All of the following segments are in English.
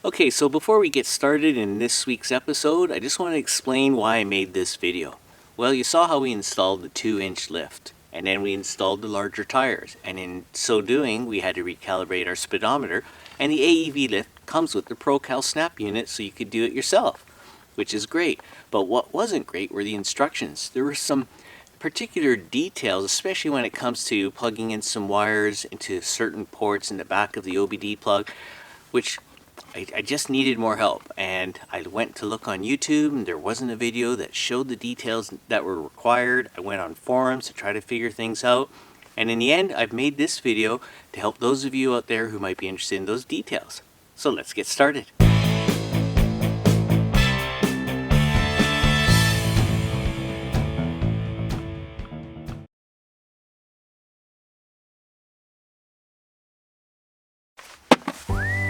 Okay, so before we get started in this week's episode, I just want to explain why I made this video. Well, you saw how we installed the 2-inch lift, and then we installed the larger tires, and in so doing, we had to recalibrate our speedometer, and the AEV lift comes with the ProCal SNAP unit, so you could do it yourself, which is great. But what wasn't great were the instructions. There were some particular details, especially when it comes to plugging in some wires into certain ports in the back of the OBD plug, which I just needed more help, and I went to look on YouTube and there wasn't a video that showed the details that were required. I went on forums to try to figure things out, and in the end I've made this video to help those of you out there who might be interested in those details. So let's get started.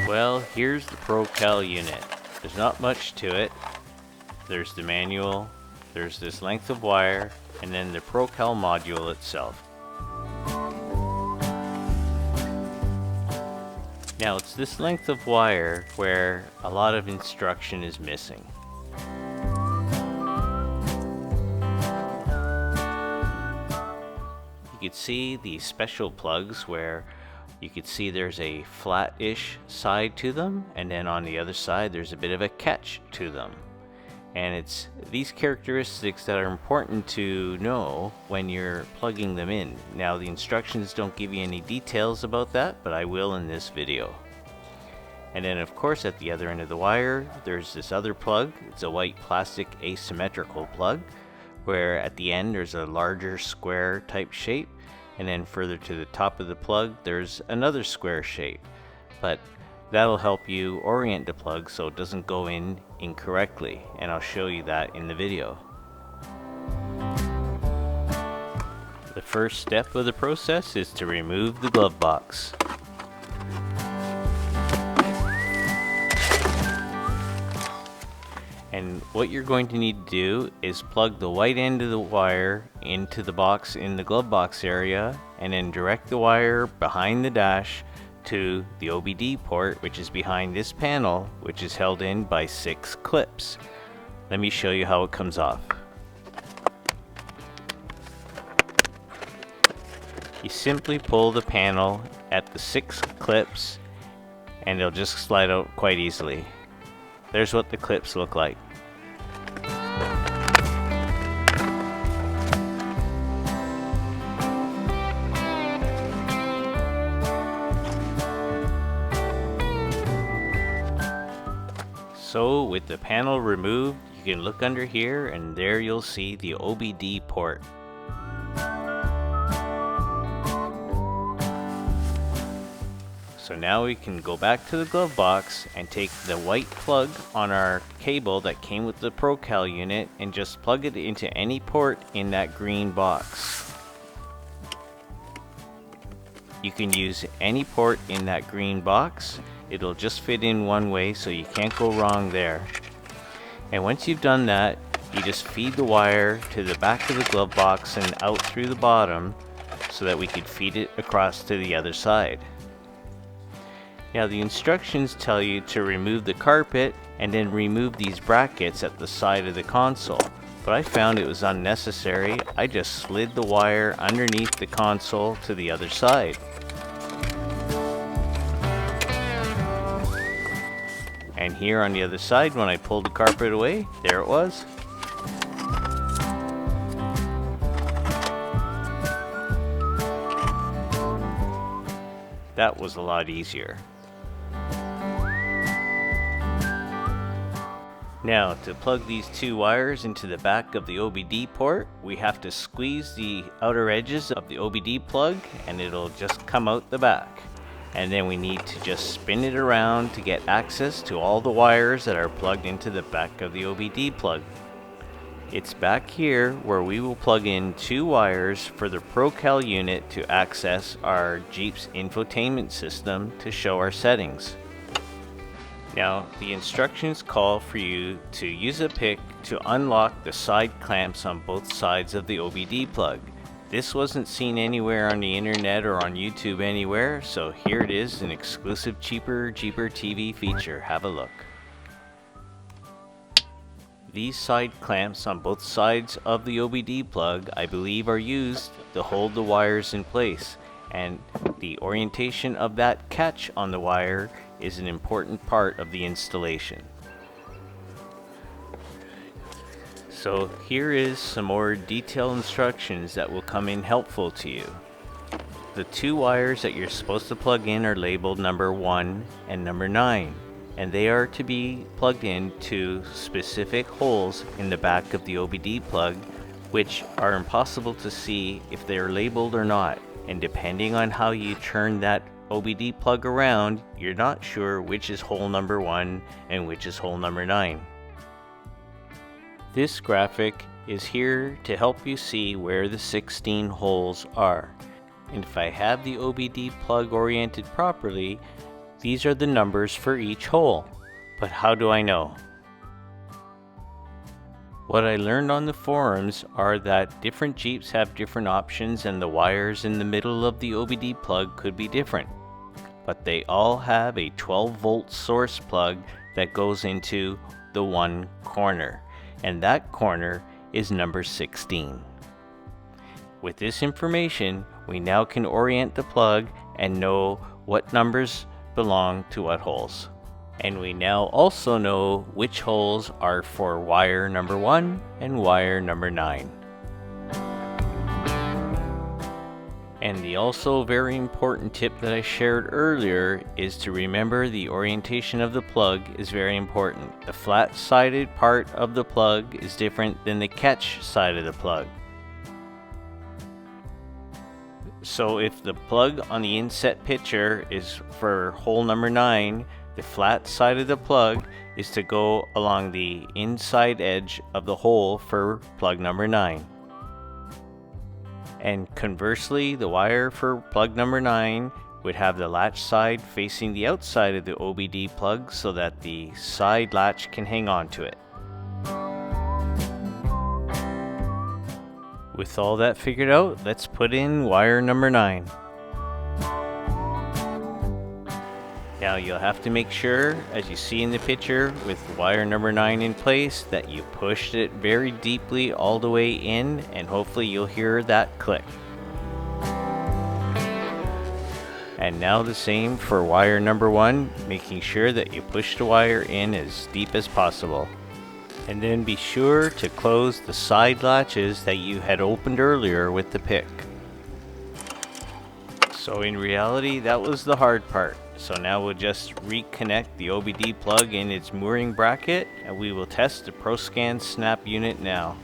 Well, here's the ProCal unit. There's not much to it. There's the manual, there's this length of wire, and then the ProCal module itself. Now it's this length of wire where a lot of instruction is missing. You can see the special plugs where you can see there's a flat-ish side to them, and then on the other side there's a bit of a catch to them. And it's these characteristics that are important to know when you're plugging them in. Now the instructions don't give you any details about that, but I will in this video. And then of course at the other end of the wire there's this other plug. It's a white plastic asymmetrical plug, where at the end there's a larger square type shape, and then further to the top of the plug there's another square shape. But that'll help you orient the plug so it doesn't go in incorrectly, and I'll show you that in the video. The first step of the process is to remove the glove box. And what you're going to need to do is plug the white end of the wire into the box in the glove box area, and then direct the wire behind the dash to the OBD port, which is behind this panel, which is held in by 6 clips. Let me show you how it comes off. You simply pull the panel at the 6 clips and it'll just slide out quite easily. There's what the clips look like. So with the panel removed, you can look under here and there you'll see the OBD port. So now we can go back to the glove box and take the white plug on our cable that came with the ProCal unit and just plug it into any port in that green box. You can use any port in that green box. It'll just fit in one way, so you can't go wrong there. And once you've done that, you just feed the wire to the back of the glove box and out through the bottom so that we could feed it across to the other side. Now the instructions tell you to remove the carpet and then remove these brackets at the side of the console, but I found it was unnecessary. I just slid the wire underneath the console to the other side. And here on the other side, when I pulled the carpet away, there it was. That was a lot easier. Now, to plug these 2 wires into the back of the OBD port, we have to squeeze the outer edges of the OBD plug and it'll just come out the back. And then we need to just spin it around to get access to all the wires that are plugged into the back of the OBD plug. It's back here where we will plug in 2 wires for the ProCal unit to access our Jeep's infotainment system to show our settings. Now, the instructions call for you to use a pick to unlock the side clamps on both sides of the OBD plug. This wasn't seen anywhere on the internet or on YouTube anywhere, so here it is, an exclusive Cheaper Jeeper TV feature. Have a look. These side clamps on both sides of the OBD plug, I believe, are used to hold the wires in place, and the orientation of that catch on the wire is an important part of the installation. So here is some more detailed instructions that will come in helpful to you. The two wires that you're supposed to plug in are labeled number 1 and number 9, and they are to be plugged into specific holes in the back of the OBD plug, which are impossible to see if they are labeled or not, and depending on how you turn that OBD plug around, you're not sure which is hole number 1 and which is hole number 9. This graphic is here to help you see where the 16 holes are. And if I have the OBD plug oriented properly, these are the numbers for each hole. But how do I know? What I learned on the forums are that different Jeeps have different options and the wires in the middle of the OBD plug could be different. But they all have a 12-volt source plug that goes into the one corner. And that corner is number 16. With this information, we now can orient the plug and know what numbers belong to what holes. And we now also know which holes are for wire number 1 and wire number 9. And the also very important tip that I shared earlier is to remember the orientation of the plug is very important. The flat-sided part of the plug is different than the catch side of the plug. So if the plug on the inset picture is for hole number 9, the flat side of the plug is to go along the inside edge of the hole for plug number 9. And conversely, the wire for plug number 9 would have the latch side facing the outside of the OBD plug so that the side latch can hang on to it. With all that figured out, let's put in wire number 9. Now you'll have to make sure, as you see in the picture, with wire number 9 in place, that you pushed it very deeply all the way in, and hopefully you'll hear that click. And now the same for wire number 1, making sure that you push the wire in as deep as possible. And then be sure to close the side latches that you had opened earlier with the pick. So in reality, that was the hard part. So now we'll just reconnect the OBD plug in its mooring bracket, and we will test the ProCal SNAP unit now.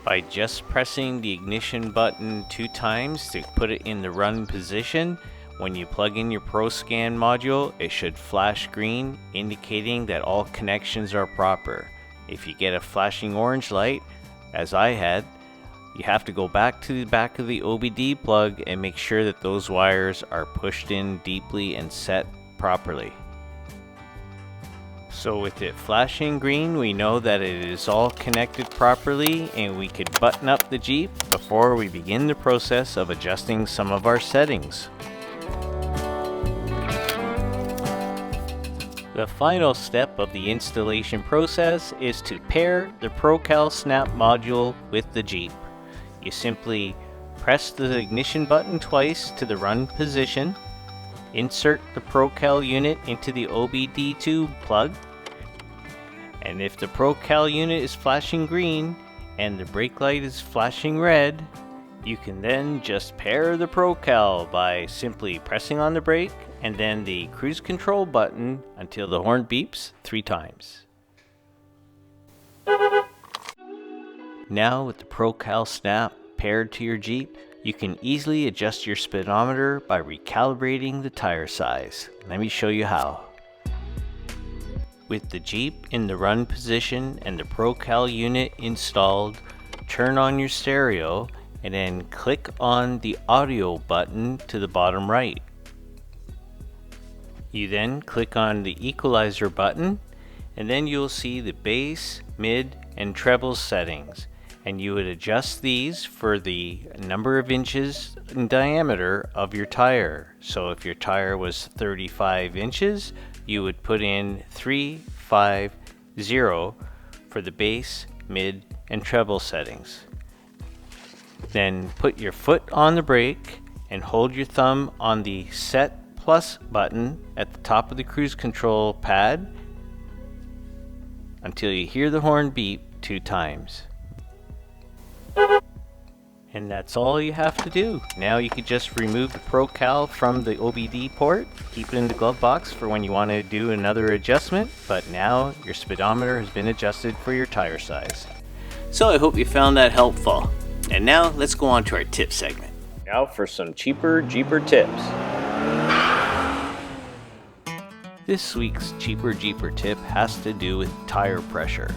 By just pressing the ignition button 2 times to put it in the run position, when you plug in your ProCal module, it should flash green, indicating that all connections are proper. If you get a flashing orange light, as I had, you have to go back to the back of the OBD plug and make sure that those wires are pushed in deeply and set properly. So with it flashing green, we know that it is all connected properly and we could button up the Jeep before we begin the process of adjusting some of our settings. The final step of the installation process is to pair the ProCal SNAP module with the Jeep. You simply press the ignition button twice to the run position, insert the ProCal unit into the OBD2 plug, and if the ProCal unit is flashing green and the brake light is flashing red, you can then just pair the ProCal by simply pressing on the brake and then the cruise control button until the horn beeps 3 times. Now with the ProCal SNAP paired to your Jeep, you can easily adjust your speedometer by recalibrating the tire size. Let me show you how. With the Jeep in the run position and the ProCal unit installed, turn on your stereo and then click on the audio button to the bottom right. You then click on the equalizer button and then you'll see the bass, mid, and treble settings. and you would adjust these for the number of inches in diameter of your tire. So if your tire was 35 inches, you would put in 350 for the bass, mid, and treble settings. Then put your foot on the brake and hold your thumb on the Set Plus button at the top of the cruise control pad until you hear the horn beep 2 times. And that's all you have to do. Now you could just remove the ProCal from the OBD port, keep it in the glove box for when you want to do another adjustment, but now your speedometer has been adjusted for your tire size. So I hope you found that helpful. And now let's go on to our tip segment. Now for some cheaper Jeeper tips. This week's cheaper Jeeper tip has to do with tire pressure.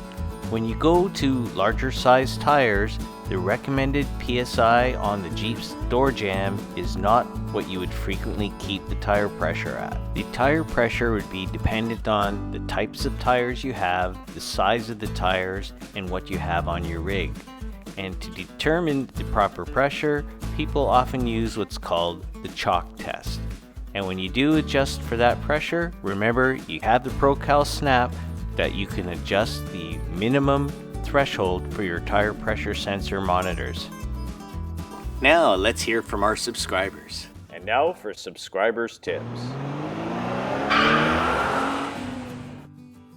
When you go to larger size tires, the recommended PSI on the Jeep's door jamb is not what you would frequently keep the tire pressure at. The tire pressure would be dependent on the types of tires you have, the size of the tires, and what you have on your rig. And to determine the proper pressure, people often use what's called the chalk test. And when you do adjust for that pressure, remember you have the ProCal SNAP that you can adjust the minimum threshold for your tire pressure sensor monitors. Now let's hear from our subscribers. And now for subscribers tips.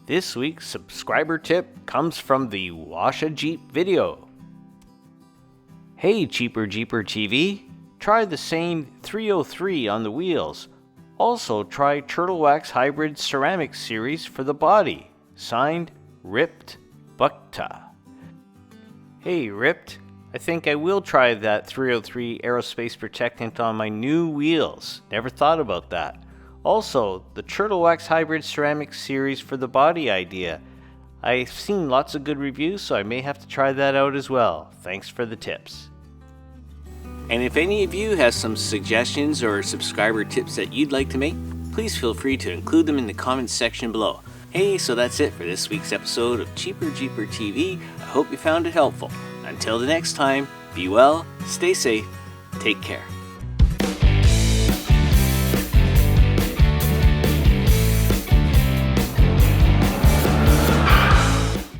This week's subscriber tip comes from the Wash a Jeep video. Hey Cheaper Jeeper TV, try the same 303 on the wheels. Also try Turtle Wax Hybrid Ceramic Series for the body. Signed, Ripped Bukta. Hey Ripped, I think I will try that 303 aerospace protectant on my new wheels. Never thought about that. Also, the Turtle Wax Hybrid Ceramic Series for the body idea. I've seen lots of good reviews, so I may have to try that out as well. Thanks for the tips. And if any of you have some suggestions or subscriber tips that you'd like to make, please feel free to include them in the comments section below. Hey, so that's it for this week's episode of Cheaper Jeeper TV. I hope you found it helpful. Until the next time, be well, stay safe, take care.